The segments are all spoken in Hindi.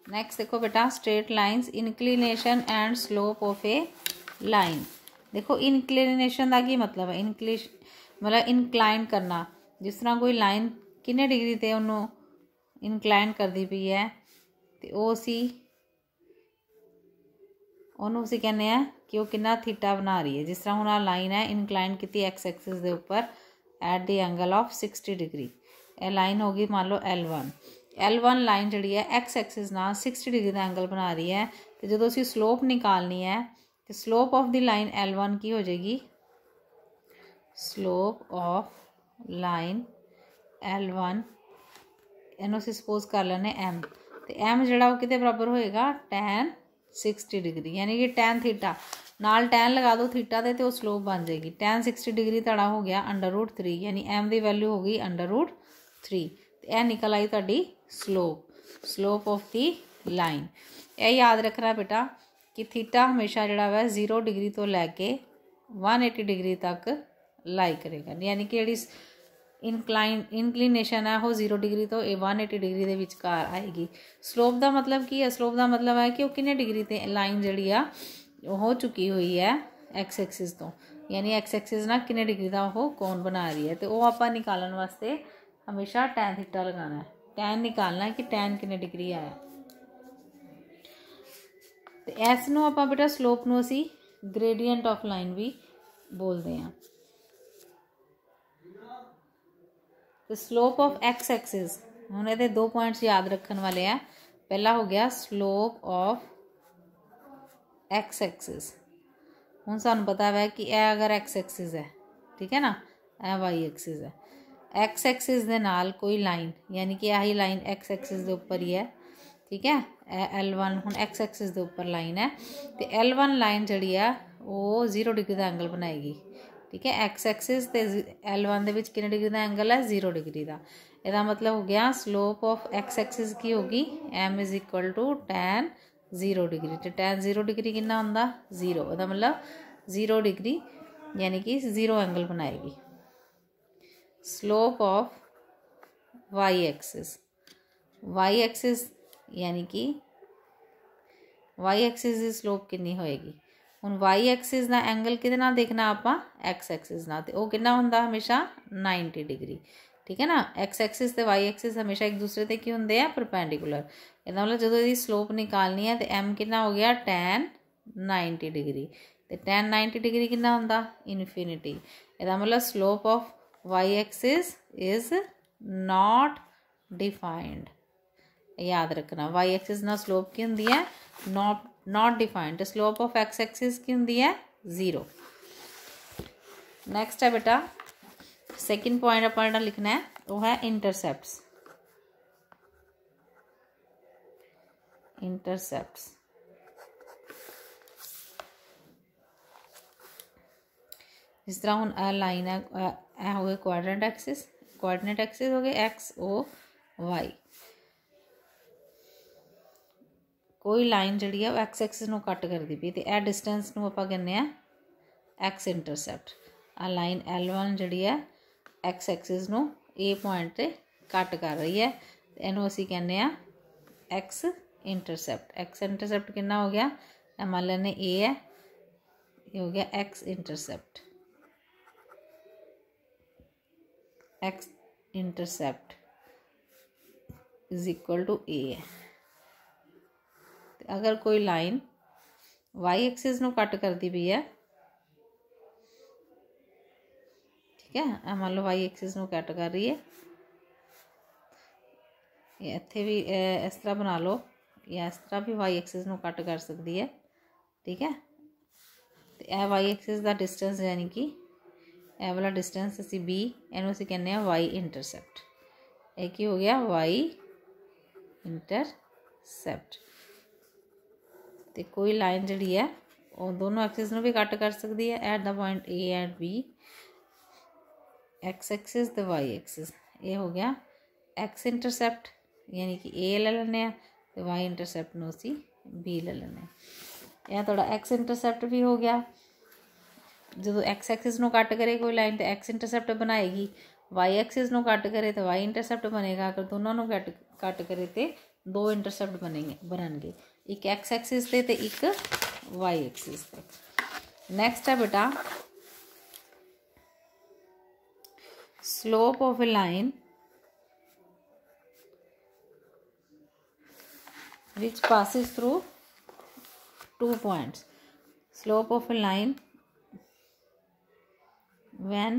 नैक्सट देखो बेटा straight lines inclination and slope of a line. देखो इनक्लीनेशन का की मतलब है, मतलब इनकलाइन करना। जिस तरह कोई लाइन किन्ने डिग्री ते उन्होंने इनकलाइन करती पई है तो वो ਉਹਨੂੰ ਅਸੀਂ ਕਹਿੰਦੇ ਆ कि वो कितना थीटा बना रही है। जिस तरह ਹੁਣ ਆ लाइन है इनकलाइन की एक्स एक्सिस के उपर at the angle of 60 degree. ये लाइन होगी मान लो L1 लाइन जी है एक्स एक्सिस नाल 60 डिग्री का एंगल बना रही है। तो जो असी स्लोप निकालनी है तो slope of the line L1 की हो जाएगी, स्लोप ऑफ लाइन L1 इनू असी सपोज कर लेने M, तो M जोड़ा वो कितने बराबर होएगा tan 60 डिग्री, यानी कि tan थीटा नाल tan लगा दो थीटा दे तो वो स्लोप बन जाएगी। tan 60 डिग्री तड़ा हो गया √3, यानी M की वैल्यू हो गई √3। तो यह निकल आई तुहाडी स्लोप ऑफ दी लाइन। यह याद रखना बेटा कि थीटा हमेशा जोड़ा वै 0 डिग्री तो लैके 180 डिग्री तक लाई करेगा, यानी कि जी इनक्लीनेशन है वो 0 डिग्री तो 180 डिग्री के विचकार आएगी। स्लोप का मतलब की है, स्लोप का मतलब है कि वो किन्ने डिग्री ते लाइन जी हो चुकी हुई है एक्स एक्सिस तो, यानी एक्स एक्सिस ना किन्ने डिग्री का वो कोण बना रही है। तो वो आप निकालने वास्ते हमेशा tan थीटा लगाना है, tan निकालना है कि tan किन्ने डिग्री आया। तो इस नूं आपां बेटा स्लोप नूं असीं ग्रेडियंट ऑफ लाइन भी बोलते हैं। तो स्लोप ऑफ एक्स एक्सिस हुण इहदे 2 पॉइंट्स याद रखने वाले हैं। पहला हो गया स्लोप ऑफ एक्स एक्सिस। हुण सानूं पता है कि यह अगर एक्स एक्सिस है, ठीक है ना, यह वाई एक्सिस है। एक्स एक्सिस दे नाल कोई लाइन, यानी कि यही लाइन एक्स एक्सिस के उपर ही है, ठीक है। L1 हुण एक्स एक्सिस के उपर लाइन है तो L1 लाइन जी है वो 0 डिग्री का एंगल बनाएगी, ठीक है। एक्स एक्सिस तो L1 दे विच कितने डिग्री का एंगल है 0 डिग्री का। यदा मतलब हो गया स्लोप ऑफ एक्स एक्सिस की होगी M = tan 0 डिग्री। तो tan 0 डिग्री कितना होंदा 0, यदा मतलब 0 डिग्री यानी कि 0 एंगल बनाएगी। स्लोप ऑफ वाई एक्सिस यानी कि वाई एक्सिस की स्लोप कितनी होएगी। हुण वाई एक्सिस का एंगल किहदे नाल देखना आपां एक्स एक्सिस नाल, तो वो कितना हुंदा हमेशा 90 डिग्री, ठीक है ना। एक्स एक्सिस ते वाई एक्सिस हमेशा एक दूसरे ते की हुंदे आ परपेंडिकुलर। इहदा मतलब जो इसकी स्लोप निकालनी है तो M कितना हो गया tan 90 डिग्री। तो tan 90 डिग्री कितना हुंदा इनफिनिटी। इहदा मतलब slope of Y axis is not defined. याद रखना वाई एक्सिस ना स्लोप की होंदी है not defined. Slope of X axis की होंदी है 0। नैक्सट है बेटा सेकंड पॉइंट अपना लिखना है वो है इंटरसेप्ट्स। जिस तरह हुण लाइन है हो गए कोऑर्डिनेट एक्सिस हो गए XOY। कोई लाइन जी है एक्स एक्सिस नूं कट करती पई तो यह डिस्टेंस नूं आपां कहने आ एक्स इंटरसेप्ट। आ लाइन L1 जी है एक्स एक्सिस नूं ए पॉइंट ते कट कर रही है, इनू असीं कहने आ एक्स इंटरसेप्ट। एक्स इंटरसेप्ट कितना हो गया, मान लेने ए है, ये हो गया एक्स इंटरसेप्ट = ए है। अगर कोई लाइन वाई एक्सिस नूं कट करती पई है, ठीक है, मान लो वाई एक्सिस नूं कट कर रही है, इत्थे भी इस तरह बना लो या इस तरह भी वाई एक्सिस नूं कट कर सकती है, ठीक है। तो यह वाई एक्सिस का डिस्टेंस यानी कि यह वाला डिस्टेंस असी B इनू असी कहने वाई इंटरसेप्ट। एक ही हो गया वाई इंटरसेप्ट। तो कोई लाइन जी है वो दोनों एक्सिस नूं भी कट कर सकती है at the point A and B। X axis तो वाई एक्सिस, ये हो गया एक्स इंटरसेप्ट यानी कि A ले लें तो वाई इंटरसेप्ट नूं असी B ले लें। यह थोड़ा एक्स इंटरसेप्ट भी हो गया। जो एक्स एक्सिस नूं कट करे कोई लाइन तो एक्स इंटरसेप्ट बनाएगी, वाई एक्सिस नूं कट करे तो वाई इंटरसेप्ट बनेगा। अगर दोनों नूं कट करे तो दो इंटरसेप्ट बननगे, एक एक्स एक्सिस ते एक वाई एक्सिस ते। नैक्सट है बेटा slope of a line which passes through 2 points. Slope of a line when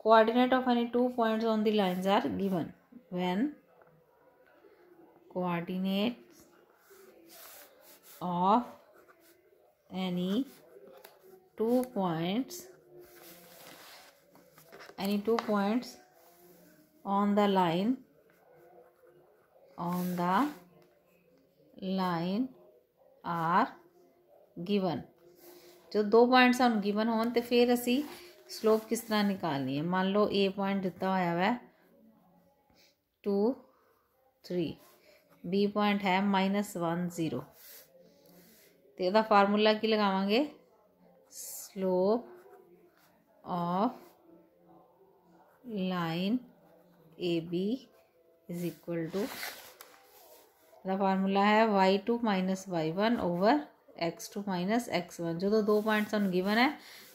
coordinate of any 2 points on the lines are given. When coordinates of any 2 points on the line are given। जो 2 पॉइंट्स हम गिवन होन तो फिर असी स्लोप किस तरह निकालनी है। मान लो ए पॉइंट दिता होया वै 2 3, बी पॉइंट है -1 0, तो यदा फार्मूला की लगावांगे slope of line A B is equal to, formula है y2 minus y1 over x2 minus x1। जो 2 पॉइंट सूँ गिवन है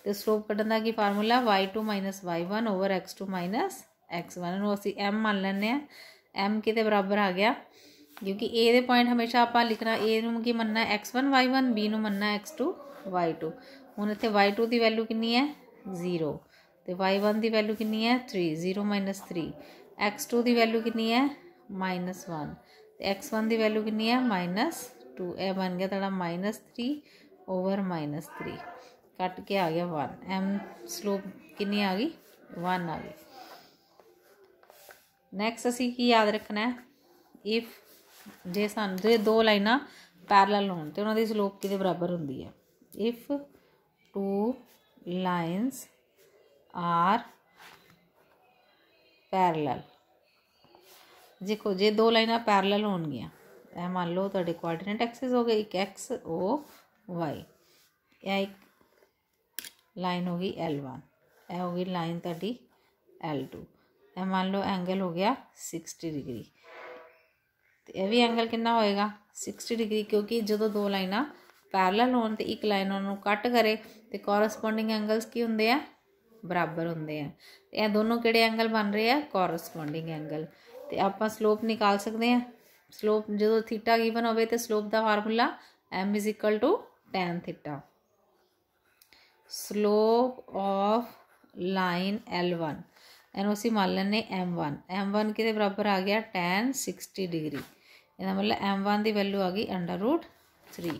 तो स्लोप कढ़न का की formula y2 minus y1 over x2 minus x1। असी m मान लें, m कि बराबर आ गया क्योंकि ए दे पॉइंट हमेशा आप लिखना ए नूं की मनना x1 y1, बी नूं मनना x2 y2। हुण इत्थे y2 की वैल्यू कितनी है 0, तो y1 की वैल्यू कितनी है 3, 0 माइनस 3, x2 की वैल्यू कितनी है -1, x1 की वैल्यू कितनी है -2। यह बन गया तेरा -3 ओवर -3, कट के आ गया 1। एम स्लोप कितनी आ गई 1 आ गई। नैक्सट असी की याद रखना है, इफ जे सानू जे 2 लाइनां पैरलल होण तो उन्हां दी स्लोप किहदे बराबर हुंदी है। इफ 2 लाइन्स आर पैरलल, देखो जे 2 लाइनां पैरलल होणगियां, यह मान लो तुहाडे कोआर्डिनेट एक्सिस हो गए, एक एक्स ओ वाई, यह एक लाइन होगी L1, यह होगी लाइन तुहाडी L2, यह मान लो एंगल हो गया 60 डिग्री, तो यह भी एंगल कितना होएगा 60 डिग्री, क्योंकि जो 2 लाइनां पैरलल होण ते एक लाइन उन्होंने कट करे तो कॉरस्पोंडिंग एंगल्स की होंदे आ बराबर होंदे हैं। यह दोनों किहड़े एंगल बन रहे हैं कॉरस्पोंडिंग एंगल। तो आप स्लोप निकाल सकते हैं। स्लोप जो थीटा गिवन हो तो स्लोप का formula m is equal to tan theta. Slope of line L1 एनू असी मान लें m1 के बराबर आ गया tan 60 डिग्री, इसका मतलब m1 की वैल्यू आ गई √3।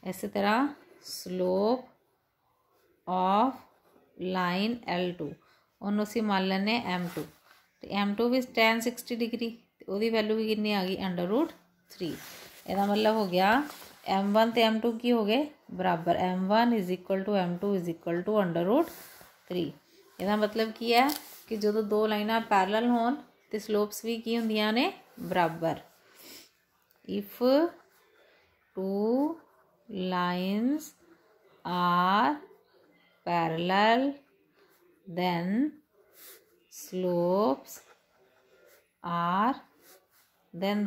इस तरह स्लोप ऑफ लाइन L2 उन्होंने असी मान लें m2, तो m2 भी tan 60 डिग्री, तो वो वैल्यू भी कितनी आ गई √3। इसका मतलब हो गया m1 तो m2 की हो गए बराबर, m1 is equal to m2 is equal to √3। इसका मतलब की है कि जो 2 लाइनां पैरलल होन तो स्लोप्स भी की होंदियां ने बराबर। If 2 lines are parallel then slopes are then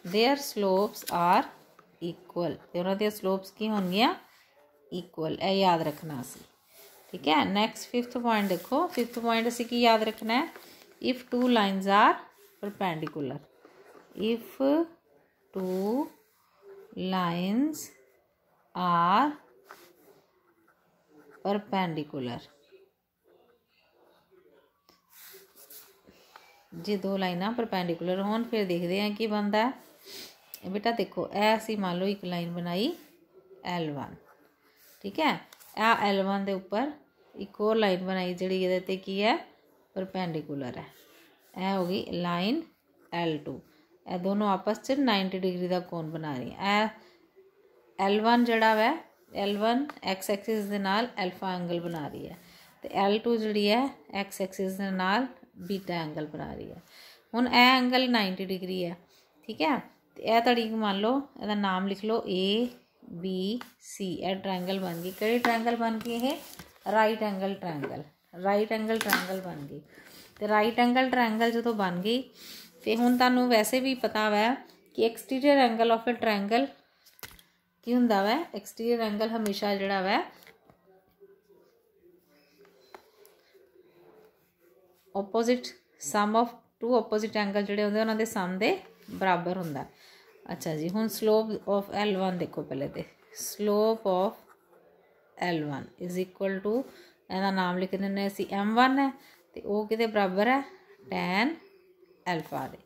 their slopes are equal, तो उन्होंने दी स्लोप्स की होंगियां इक्वल, यह याद रखना असी। ठीक है, नैक्सट 5th पॉइंट देखो। 5th पॉइंट असी की याद रखना है, if 2 lines are perpendicular, if 2 lines are perpendicular, जे 2 लाइनां परपेंडिकुलर होन फिर देखते हैं कि बनता है। बेटा देखो ए असी मान लो एक लाइन बनाई L1, ठीक है, आ L1 के उपर एक और लाइन बनाई जी ये की है परपेंडिकुलर है, यह होगी लाइन L2। यह दोनों आपस च 90 डिग्री का कोण बना रही है। L1 जड़ा वै L1 एक्स एक्सिस के नाल अल्फा एंगल बना रही है, तो L2 जी है एक्स एक्सिस के नाल बीटा एंगल बना रही है। हुण यह एंगल 90 डिग्री है, ठीक है, तो यह तुहाडी मान लो इसका नाम लिख लो ABC, यह ट्रायंगल बन गई। किहड़ी ट्रायंगल बन गई? ये राइट एंगल ट्रायंगल बन गई। तो राइट एंगल ट्रायंगल जो बन गई तो हुण तुहानूं वैसे भी पता वै कि exterior angle of a triangle की हुंदा वै। एक्सटीरियर एंगल हमेशा जिहड़ा वै opposite sum of two opposite angle जिहड़े हुंदे उन्हां दे सम दे बराबर हुंदा। अच्छा जी, हुण स्लोप ऑफ L1 देखो पहले तो slope of L1 is equal to इहदा नाम लिख देने असीं M1 है तो वो किहदे बराबर है tan अल्फा दे।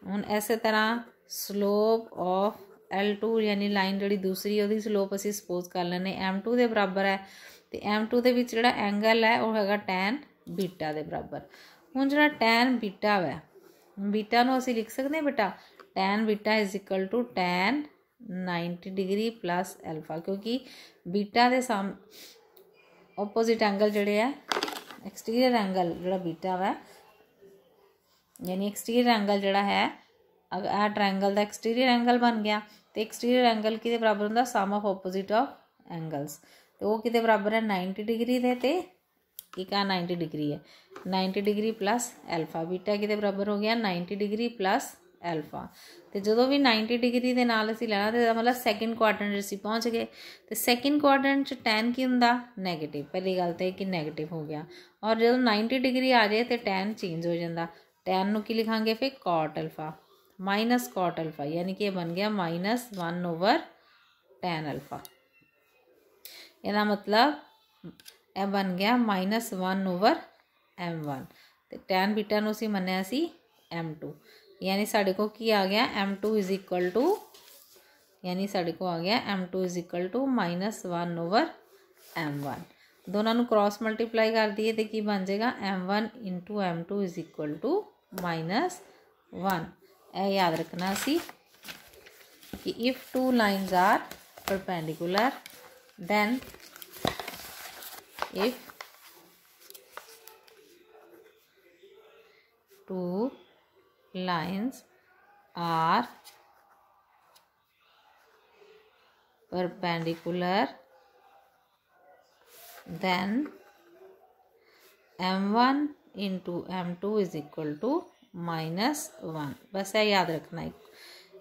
हुण इस तरह स्लोप ऑफ L2 यानी लाइन जिहड़ी दूसरी उहदी स्लोप असीं सपोज कर लैने M2 दे बराबर है तो M2 दे विच जिहड़ा एंगल है वह हैगा tan बीटा दे बराबर। हुण जिहड़ा tan बीटा वै बीटा नूं असीं लिख सकदे हैं बेटा tan beta is equal to tan 90 degree plus alpha, क्योंकि बीटा दे साम ओपोजिट एंगल जिहड़े है एक्सटीरियर एंगल जिहड़ा बीटा वै यानी एक्सटीरियर एंगल जिहड़ा है अगर आ ट्रायंगल दा एक्सटीरियर एंगल बन गया तो एक्सटीरियर एंगल किहदे बराबर हुंदा sum of opposite of angles तो वो किहदे बराबर है 90 डिग्री दे ते एक आ 90 डिग्री है 90 डिग्री प्लस अल्फा बीटा किहदे बराबर हो गया 90 डिग्री प्लस अल्फा। तो जो भी 90 डिग्री के नाल असीं लैना तो मतलब सैकेंड क्वाड्रेंट असीं पहुँच गए तो सैकेंड क्वाड्रेंट च टैन की हुंदा नैगेटिव। पहली गल तो कि नैगेटिव हो गया और जो 90 डिग्री आ जाए तो टैन चेंज हो जाता। टैन नूं की लिखांगे फिर cot alpha minus cot alpha यानी कि बन गया -1 ओवर टैन अल्फा। इसका मतलब यह बन गया -1 ओवर M1 तो टैन बीटा नूं असीं मन्निया सी M2 यानी साढ़े को की आ गया M2 इज इक्वल टू यानी साढ़े को आ गया M2 is equal to -1 over M1। दोनों नूं क्रॉस मल्टीप्लाई कर दिए तो की बन जाएगा M1 into M2 is equal to -1। यह याद रखना सी कि if two lines are perpendicular then if two lines are perpendicular then M1 into M2 is equal to -1। बस यह याद रखना है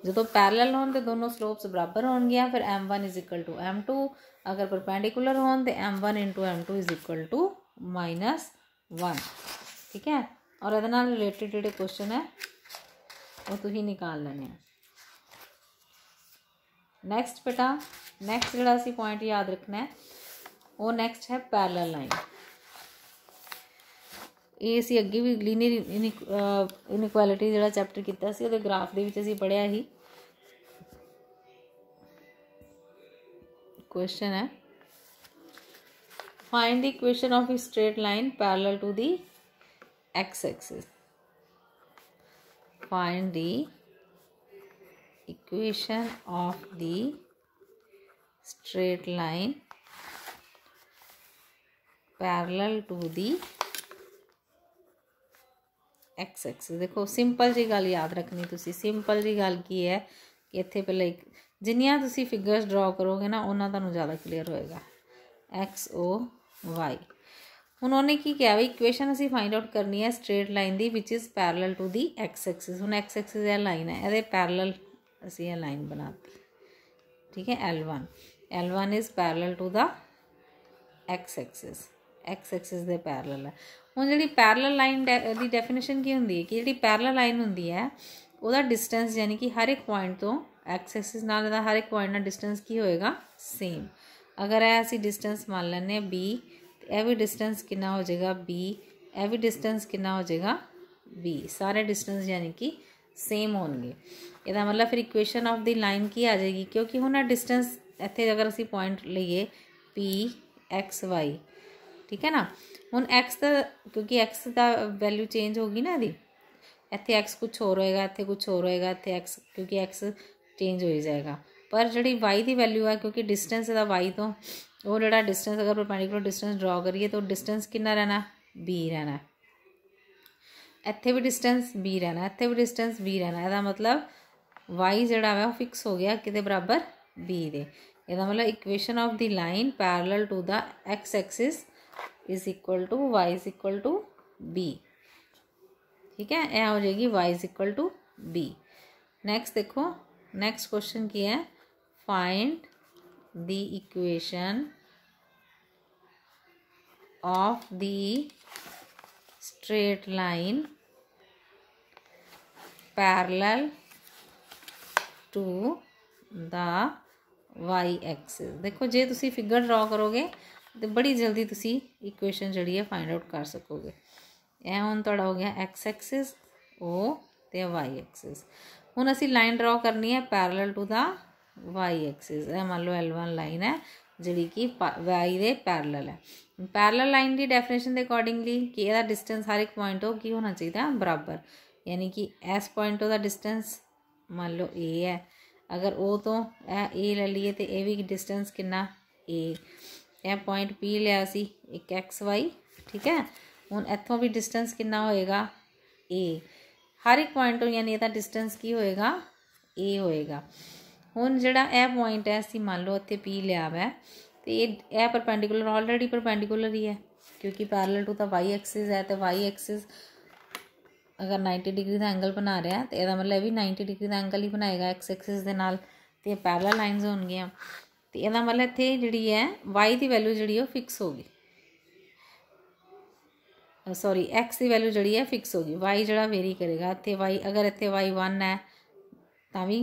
जो पैरेलल होन तो दोनों स्लोप्स बराबर होंगे फिर M1 is equal to M2 अगर परपेंडिकुलर होन तो M1 into M2 is equal to -1। ठीक है और ये रिलेटेड जोड़े क्वेश्चन है वो तुसीं निकाल लेने। नैक्सट बेटा नैक्सट जोड़ा असीं पॉइंट याद रखना है वो नैक्सट है पैरेलल लाइन। ये असीं अगे भी लीनियर इनइक्वैलिटी जोड़ा चैप्टर किया सी उहदे ग्राफ दे विच असीं पढ़िया ही। क्वेश्चन है find the equation of a straight line parallel to the X axis. Find the equation of the straight line parallel to the X axis. देखो सिंपल जी गल याद रखनी तुसी सिंपल जी गल की है कि इत्थे पहले एक जिन्नियां तुसी फिगर्स ड्रॉ करोगे ना उन्ना तुहानूं ज़्यादा क्लीयर होएगा। XOY हुण उन्हें की किया भी इक्वेशन असीं फाइंड आउट करनी है स्ट्रेट लाइन दी विच इज़ पैरेलल टू दी एक्स एक्सिस। हुण एक्स एक्सिस यह लाइन है ये पैरेलल असीं यह लाइन बनाती। ठीक है L1 is parallel to the X axis दे पैरेलल है। हुण जिहड़ी पैरेलल लाइन दी डेफिनेशन की हुंदी है कि जिहड़ी पैरेलल लाइन हुंदी है उहदा डिस्टेंस यानी कि हर एक पॉइंट तो एक्स एक्सिस नाल दा हर एक पॉइंट नाल डिस्टेंस की होएगा सेम। अगर यह असीं डिस्टेंस मान लैंदे B तो यह भी डिस्टेंस कितना हो जाएगा B, यह भी डिस्टेंस कितना हो जाएगा B, सारे डिस्टेंस यानी कि सेम होंगे। इसका मतलब फिर इक्वेशन ऑफ द लाइन की आ जाएगी क्योंकि हुण डिस्टेंस इत्थे अगर असीं पॉइंट लईए PXY ठीक है ना। हुण एक्स का क्योंकि एक्स का वैल्यू चेंज होगी ना यदि इत्थे एक्स कुछ होर होएगा इत्थे कुछ होर होएगा इत्थे एक्स क्योंकि एक्स चेंज हो ही जाएगा पर जी वाई की वैल्यू है क्योंकि डिस्टेंस का वाई तो वो जोड़ा डिस्टेंस अगर परपेंडिकुलर डिस्टेंस ड्रॉ करिए तो डिस्टेंस कितना रहना B रहना। इत्थे भी डिस्टेंस B रहना इत्थे भी डिस्टेंस B रहना। इसका मतलब वाई जोड़ा है फिक्स हो गया किते बराबर B दे। इसका मतलब equation of the line parallel to the X axis is equal to Y is equal to B। ठीक है, यह हो जाएगी y is equal to b। Next देखो, नेक्स्ट क्वेश्चन की है find the equation of the straight line parallel to the Y axis. देखो जे तुसी फिगर ड्रॉ करोगे तो बड़ी जल्दी तुसी इक्वेशन जिहड़ी है फाइंड आउट कर सकोगे। यह हुण तुहाडा हो गया एक्स एक्सिस ओ ते वाई एक्सिस। हुण असी लाइन ड्रॉ करनी है parallel to the Y axis. यह मान लो L1 लाइन है जिहड़ी कि वाई दे पैरेलल है। पैरेलल लाइन की डेफिनेशन के अकॉर्डिंगली कि यदा डिस्टेंस हर एक पॉइंट हो की होना चाहिए बराबर, यानी कि इस पॉइंट का डिस्टेंस मान लो ए है, अगर ओ तो ए ले लीए तो यह भी डिस्टेंस कितना ए। यह पॉइंट पी लिया सी एक एक्स वाई, ठीक है। हुण इत्थों भी डिस्टेंस कितना होएगा ए, हर एक पॉइंट यानी यदा डिस्टेंस की होएगा ए होएगा। हुण जिहड़ा यह पॉइंट है असीं मान लो इत्थे पी लिया वै तो यह परपेंडिकुलर ऑलरेडी परपेंडिकुलर ही है क्योंकि parallel to the Y axis है। तो वाई एक्सिस अगर 90 डिग्री का एंगल बना रहा है तो यह मतलब भी 90 डिग्री का एंगल ही बनाएगा एक्स एक्सिस के नाल, तो पैरेलल लाइनस होणगियां। तो यह मतलब इत्थे जिहड़ी है वाई की वैल्यू जिहड़ी है फिक्स होगी, सॉरी एक्स की वैल्यू जिहड़ी है फिक्स होगी, वाई जिहड़ा वेरी करेगा। इत्थे वाई अगर इत्थे वाई 1 है तां भी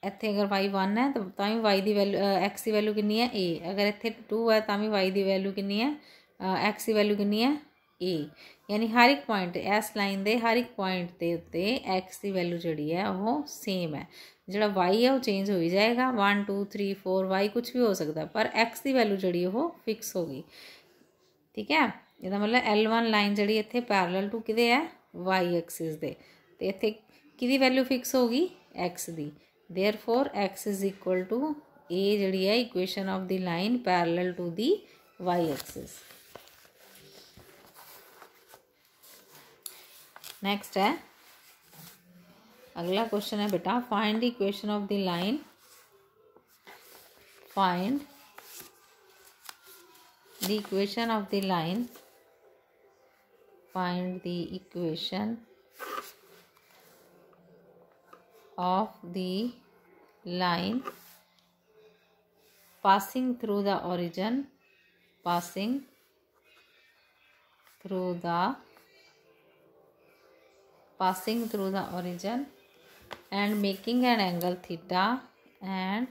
इत्थे अगर वाई 1 है तो भी वाई की वैल्यू एक्स की वैल्यू कितनी है ए, अगर इत्थे 2 है तो भी वाई की वैल्यू कितनी है एक्स की वैल्यू कितनी है ए। यानी हर एक पॉइंट इस लाइन के हर एक पॉइंट के उत्ते एक्स की वैल्यू जिहड़ी है वह सेम है। जिहड़ा वाई है वह चेंज हो ही जाएगा, 1 2 3 4 वाई कुछ भी हो सकता, पर एक्स की वैल्यू जिहड़ी वो फिक्स होगी, ठीक है। इसदा मतलब L1 लाइन जिहड़ी इत्थे पैरेलल टू किहदे है वाई एक्सिस दे, ते इत्थे किहदी वैल्यू फिक्स होगी एक्स दी। Therefore x is equal to a जिहड़ी है equation of the line parallel to the y axis. Next है अगला क्वेश्चन है बेटा find the equation of the line, find the equation of the line, find the equation of the line passing through the origin, passing through the origin and making an angle theta and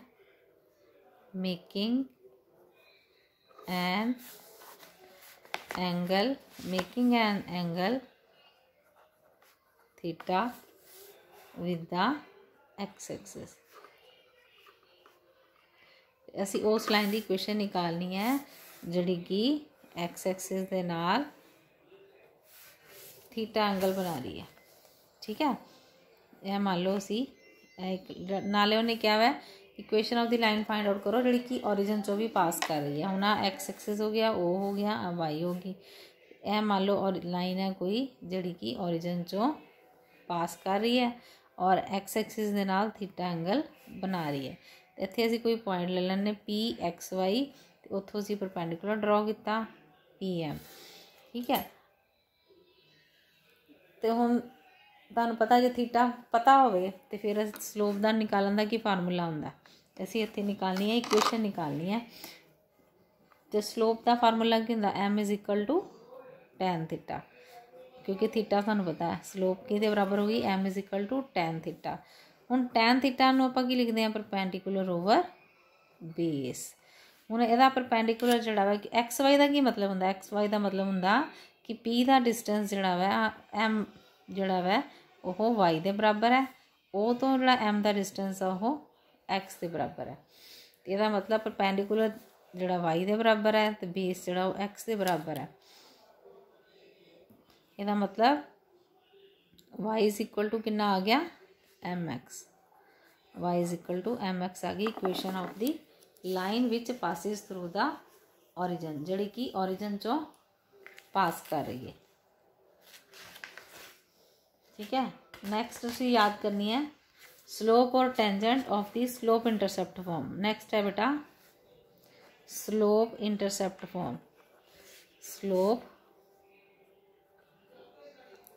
making an angle theta with the x axis. असी उस लाइन की इक्वेशन निकालनी है जिहड़ी कि एक्स एक्सिस के नाल थीटा एंगल बना रही है, ठीक है। यह मान लो असी नाले उन्हें क्या है equation of the line find out करो जिहड़ी कि ओरिजिन चो भी पास कर रही है। हुण एक्स एक्सिस हो गया, ओ हो गया, वाई होगी। यह मान लो और लाइन है कोई जिहड़ी कि ओरिजिन चो पास कर रही है और एक्स एक्सिस के नाल थीटा एंगल बना रही है। इत्थे असीं कोई पॉइंट ले लैने पी एक्स वाई, तो उत्थों असीं परपेंडिकुलर ड्रॉ किया पी एम, ठीक है। तो हुण तुहानूं पता जे थीटा पता होवे तो फिर स्लोप का निकालण का की फार्मूला हुंदा, असीं इत्थे निकालनी है इक्वेशन निकालनी है। तो स्लोप का फार्मूला की हुंदा M is equal to tan theta, क्योंकि थीटा सानू पता है स्लोप किहदे बराबर होगी M is equal to tan theta. हुण टैन थीटा नूं आपां की लिखते हैं परपेंडिकुलर ओवर बेस। हुण इहदा परपेंडिकुलर जिहड़ा वा एक्स वाई का की मतलब हुंदा, एक्स वाई का मतलब हुंदा कि पी का डिस्टेंस जिहड़ा वा एम जिहड़ा वा ओह वाई के बराबर है, ओ तो जिहड़ा एम का डिस्टेंस आ ओह एक्स के बराबर है। इहदा मतलब परपेंडिकुलर जिहड़ा वाई के बराबर है तो बेस जिहड़ा ओह एक्स के बराबर है। इसदा मतलब y इज इक्वल टू कितना आ गया m x, y is equal to m x आ गई equation of the line which passes through the origin, जिहड़ी कि ओरिजिन चो पास कर रही है, ठीक है। नैक्सट तुसीं याद करनी है स्लोप और tangent of the slope intercept form. Next है बेटा slope intercept form, slope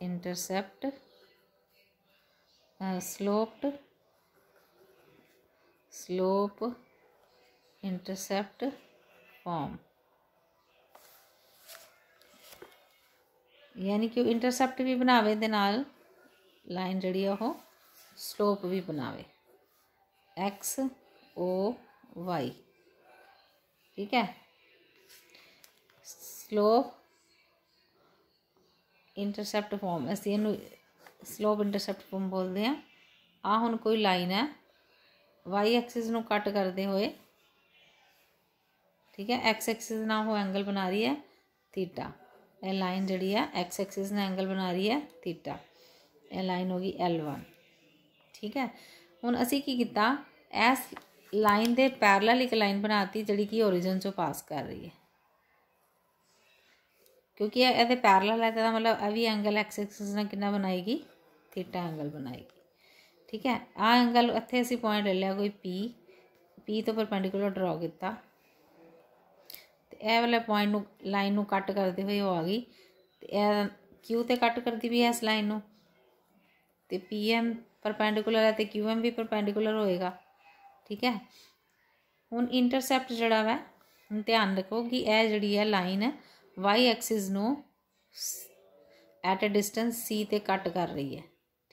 intercept slope intercept form, यानी कि इंटरसेप्ट भी बनावे दे नाल लाइन जिहड़ी है वो स्लोप भी बनावे, एक्स ओ वाई। ठीक है, स्लोप इंटरसेप्ट फॉर्म असीं इहनूं स्लोप इंटरसेप्ट फॉर्म बोलते हैं। आ हुण कोई लाइन है वाई एक्सिस नूं कट करते हुए, ठीक है, एक्स एक्सिस नाल वो एंगल बना रही है थीटा। यह लाइन जिहड़ी है एक्स एक्सिस नाल एंगल बना रही है थीटा। यह लाइन होगी L1। ठीक है, हुण असीं की कीता, इस लाइन दे पैरलल एक लाइन बनाती जिहड़ी कि ओरिजिन चों पास कर रही है, क्योंकि ये पैरलल है तो मतलब यह भी एंगल एक्स एक्सिस नाल कितना बनाएगी, थीटा एंगल बनाएगी। ठीक है, आ एंगल इत्थे असीं पॉइंट ले लिया कोई पी तो परपेंडिकुलर ड्रॉ किया, तो यह वाले पॉइंट नूं लाइन नूं कट करते हुए वो आ गई, तो यह क्यू ते कट करती भी है इस लाइन नूं, तो पी एम परपेंडिकुलर है तो क्यू एम भी परपेंडिकुलर होएगा। ठीक है, हुण इंटरसेप्ट जिहड़ा वा हुण ध्यान रखो कि यह जिहड़ी है लाइन वाई एक्सिस नूं एट ए डिस्टेंस सी ते कट कर रही है।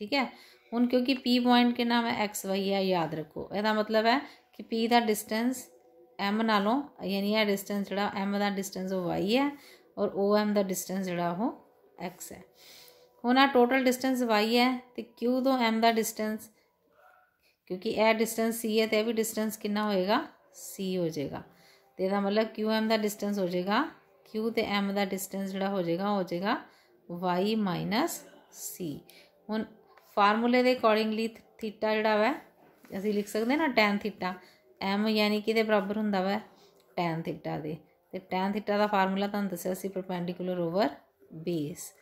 ठीक है, हुण क्योंकि पी पॉइंट के नाम है एक्स वाई है, याद रखो इसका मतलब है कि पी का डिस्टेंस एम नालों, यानी यह डिस्टेंस जिहड़ा एम का डिस्टेंस वो वाई है और ओ एम का डिस्टेंस जिहड़ा वो एक्स है। हुण आ टोटल डिस्टेंस वाई है तो क्यू तो एम का डिस्टेंस, क्योंकि यह डिस्टेंस सी है तो यह भी डिस्टेंस कितना होएगा, सी हो जाएगा। तो इसका मतलब क्यू एम का डिस्टेंस हो जाएगा, क्यू तो एम का डिस्टेंस जिहड़ा हो जाएगा वाई माइनस सी। हुण फार्मूले के अकॉर्डिंगली थीटा जिहड़ा वा असीं लिख सकते ना टैन थीटा, एम यानी कि इहदे बराबर हुंदा वा टैन थीटा दे, ते टैन थीटा का फार्मूला तुहानूं दस्सिआ सी परपेंडिकुलर ओवर बेस,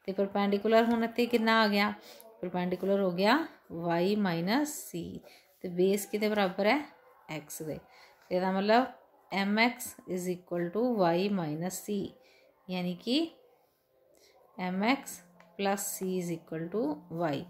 तो परपेंडिकुलर हुण इत्थे कितना आ गया, परपेंडिकुलर हो गया वाई माइनस सी, तो बेस किहदे बराबर है, एक्स दे। इसदा मतलब m x is equal to y minus c, यानी कि m x plus c is equal to y.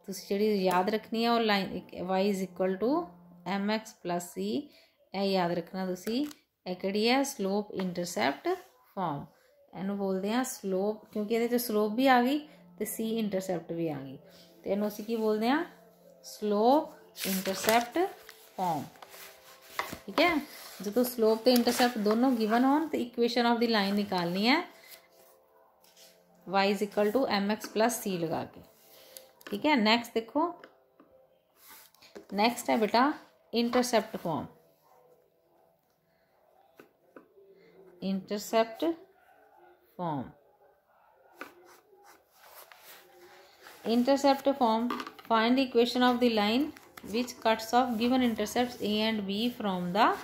तुसीं जिहड़ी याद रखनी है वो line y is equal to m x plus c, यह याद रखना तुसीं। यह किहड़ी है, स्लोप इंटरसेप्ट फॉर्म, इहनूं बोलते हैं स्लोप, क्योंकि ये स्लोप भी आ गई तो सी इंटरसेप्ट भी आ गई, तो इहनूं असीं की बोलते हैं, स्लोप इंटरसेप्ट फॉर्म। ठीक है, जो स्लोप तो इंटरसेप्ट दोनों गिवन हो तो इक्वेशन ऑफ द लाइन निकालनी है y is equal to m x plus c लगा के। ठीक है, नेक्स्ट देखो, नेक्स्ट है बेटा intercept form. Intercept form, intercept form, find the equation of the line which cuts off given intercepts A and B from the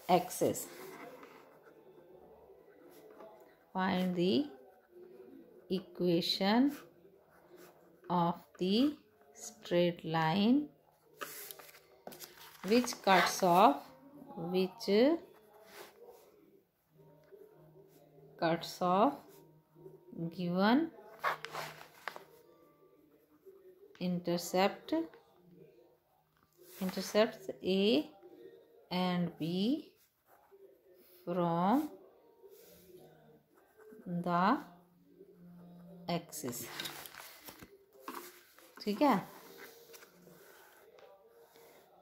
axis. Find the equation of the straight line which cuts off given intercepts A and B from the axis। ठीक है,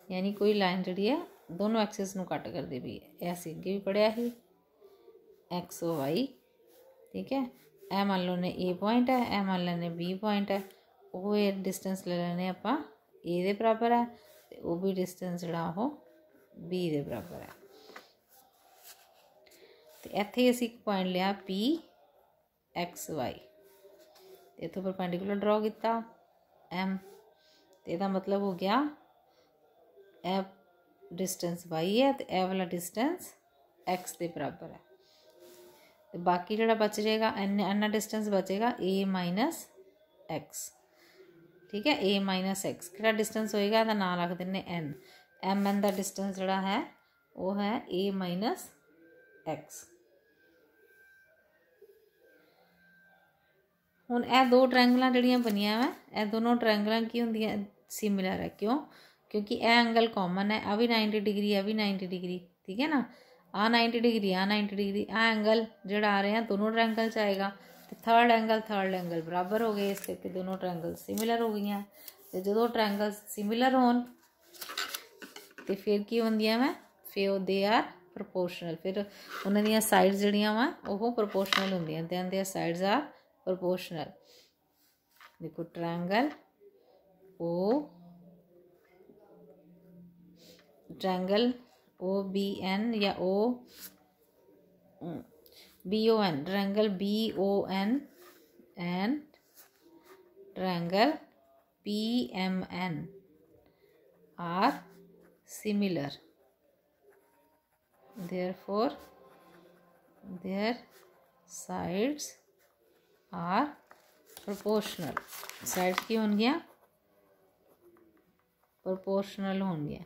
यानी कोई लाइन जी है दोनों एक्सिस नूं कट करती भी है, ऐसे अगे भी पढ़िया ही एक्स ओ वाई। ठीक है, ए मान लो ने ए पॉइंट है, ए मान लेने बी पॉइंट है, वो डिस्टेंस ले लेने आपां ए दे बराबर है, तो वह भी डिस्टेंस जिहड़ा वो बी दे बराबर है। तो इत्थे असीं एक पॉइंट लिया पी एक्स वाई, इत्थों परपेंडिकुलर ड्रॉ किया एम, तो इसदा मतलब हो गया ए डिस्टेंस वाई है तो ए वाला डिस्टेंस एक्स के बराबर है, तो बाकी जो बच जाएगा इन्ना डिस्टेंस बचेगा ए माइनस एक्स। ठीक है, ए माइनस एक्स कि डिस्टेंस होएगा इसका नाम रख दें एन, एम एन का डिस्टेंस जोड़ा है वो है ए माइनस एक्स। हुण यह दो ट्रायंगलां जिहड़ियां बनियां वा यह दोनों ट्रायंगलां की हुंदियां सिमिलर है। क्यों? क्योंकि यह एंगल कॉमन है, आ भी 90 डिग्री आ भी 90 डिग्री, ठीक है ना। आ 90 डिग्री आ 90 डिग्री, आ एंगल जिहड़ा आ रहा दोनों ट्रायंगल च आएगा। तो थर्ड एंगल बराबर हो गए, इस करके दोनों ट्रायंगल सिमिलर हो गई। तो जो ट्रायंगल सिमिलर होन तो फिर की होंदियां वा, फिर दे आर प्रपोर्शनल, फिर उन्हां दियां साइड्स जिहड़ियां वा ओह प्रपोर्शनल होंदियां, then their sides are proportional. देखो ट्रायंगल ओ बी एन या BON, triangle BON and triangle PMN are similar, therefore their sides are proportional। Sides की होंगी प्रोपोर्शनल होंगी,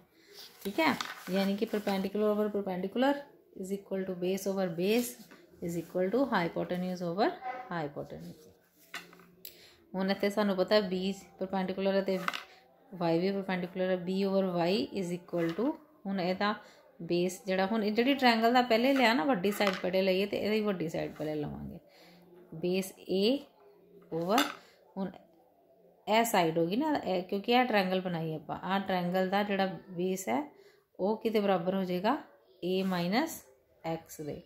ठीक है। यानी कि perpendicular over perpendicular is equal to base over base is equal to hypotenuse over hypotenuse. हुण इत्थे सानू पता है बी परपेंडिकुलर है तो वाई भी परपेंडिकुलर है, B over Y is equal to हुण इहदा बेस जिहड़ा हुण जिहड़ी ट्रायंगल दा पहले लिया ना वड्डी साइड पहले लईए तो इहदी वड्डी साइड पहले लवांगे, बेस ए ओवर हुण यह साइड होगी ना, क्योंकि यह ट्रायंगल बनाई आपां, आ ट्रायंगल का जिहड़ा बेस है वह किते बराबर हो जाएगा A माइनस एक्स दे।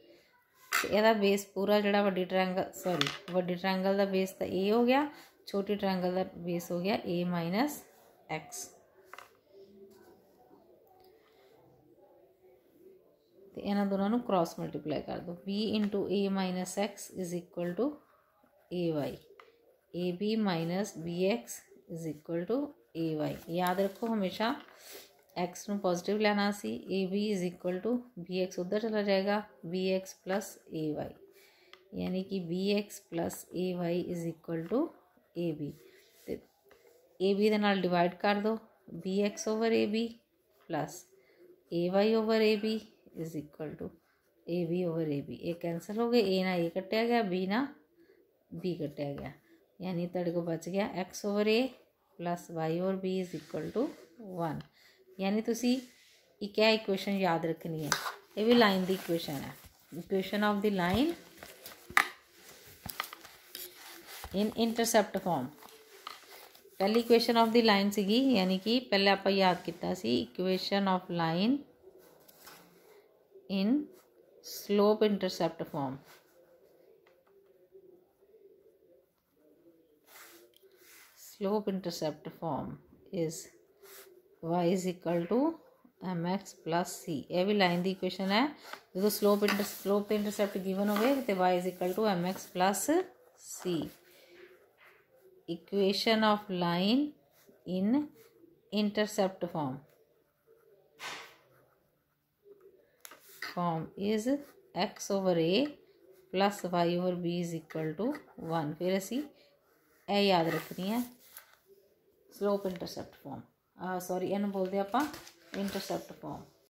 यदा बेस पूरा जिहड़ा वड्डी ट्रायंगल का बेस तो A हो गया, छोटी ट्रायंगल का बेस हो गया A माइनस एक्स। तो इन्हां दोनों नूं क्रॉस मल्टीप्लाई कर दो, B into A minus X is equal to AY, AB minus BX is equal to AY। याद रखो हमेशा एक्स नूं पॉजिटिव लेना सी, AB is equal to BX उधर चला जाएगा, BX प्लस AY, यानी कि BX plus AY is equal to AB। तो AB दे नाल डिवाइड कर दो, BX over AB plus AY over AB is equal to AB over AB। ये कैंसल हो गए, A ना A कटिया गया, B ना B कटिया गया, यानी तेरे को बच गया X over A plus Y over B is equal to 1। यानी तुसी एक इक्वेशन याद रखनी है, ये भी लाइन की इक्वेशन है, equation of the line in intercept form. पहली इक्वेशन ऑफ द लाइन सीगी, यानी कि पहले आप याद किया सी equation of line in slope intercept form. Slope intercept form is y is equal to mx plus c। यह भी लाइन की इक्वेशन है, जो स्लोप इंटरसेप्ट गिवन हो तो y is equal to mx plus c। Equation of line in intercept form is x over a plus y over b is equal to 1। फिर असी यह याद रखनी है स्लोप इंटरसेप्ट फॉर्म, सॉरी इन्हूं बोलते आपां इंटरसेप्ट फॉर्म।